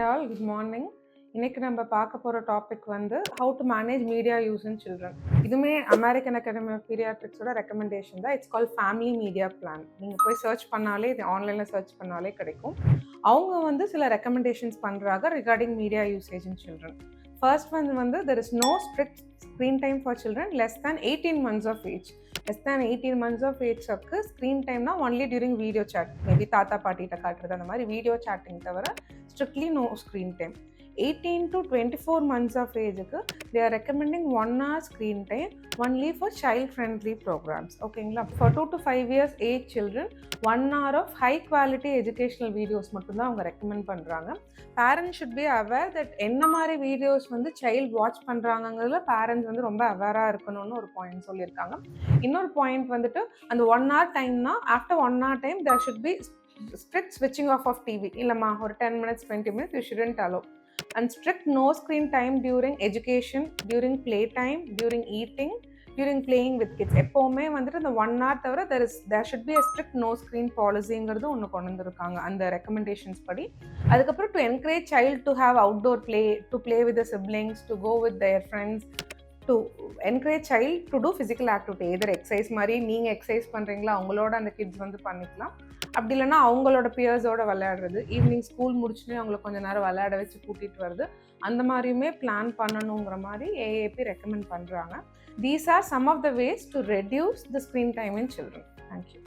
Hi all, good morning. இன்னைக்கு நம்ம பார்க்க போகிற டாபிக் வந்து how to manage media use in children. இதுவுமே அமெரிக்கன் அகாடமி ஆஃப் பீடியாட்ரிக்ஸோட ரெக்கமெண்டேஷன் தான். It's call family media plan. நீங்கள் போய் சர்ச் பண்ணாலே, இது ஆன்லைனில் சர்ச் பண்ணாலே கிடைக்கும். அவங்க வந்து சில ரெக்கமெண்டேஷன்ஸ் பண்ணுறாங்க regarding media usage in children. First வந்து there is no strict screen time for children less than 18 months of age. Less than 18 months of age screen டைம்னா only during video chat, maybe தாத்தா பாட்டிகிட்ட காட்டுறது அந்த மாதிரி video chatting தவிர strictly no screen time. 18 to 24 months of age, they are recommending 1 hour screen time only for child friendly programs. Okay, for 2 to 5 years age children 1 hour of high quality educational videos மட்டும் தான் அவங்க recommend பண்றாங்க. Parents should be aware that என்ன மாதிரி videos வந்து child watch பண்றாங்கங்கிறதுல parents வந்து ரொம்ப அவேரா இருக்கணும்னு ஒரு பாயிண்ட் சொல்லியிருக்காங்க. இன்னொரு பாயிண்ட் வந்துட்டு அந்த 1 hour டைம்னா after 1 hour time there should be strict switching off of TV. இல்லம்மா ஒரு 10 minutes 20 minutes you shouldn't allow. And strict no screen time during education, during play time, during eating, during playing with kids. எப்போவுமே வந்துட்டு இந்த 1 hour தவிர there should be a strict no screen policyங்கிறது ஒன்று கொண்டு வந்திருக்காங்க அந்த ரெக்கமெண்டேஷன்ஸ் படி. அதுக்கப்புறம் to encourage child to have outdoor play, to play with the siblings, to go with their friends, to encourage child to do physical activity. either exercise மாதிரி நீங்கள் exercise பண்ணுறீங்களா அவங்களோட அந்த கிட்ஸ் வந்து பண்ணிக்கலாம். அப்படி இல்லைன்னா அவங்களோட பியர்ஸோட விளையாடுறது, ஈவினிங் ஸ்கூல் முடிச்சுட்டு அவங்கள கொஞ்சம் நேரம் விளையாட வச்சு கூட்டிகிட்டு வருது, அந்த மாதிரியுமே பிளான் பண்ணணுங்கிற மாதிரி ஏஏபி ரெக்கமெண்ட் பண்ணுறாங்க. These are some of the ways to reduce the screen time in children. Thank you.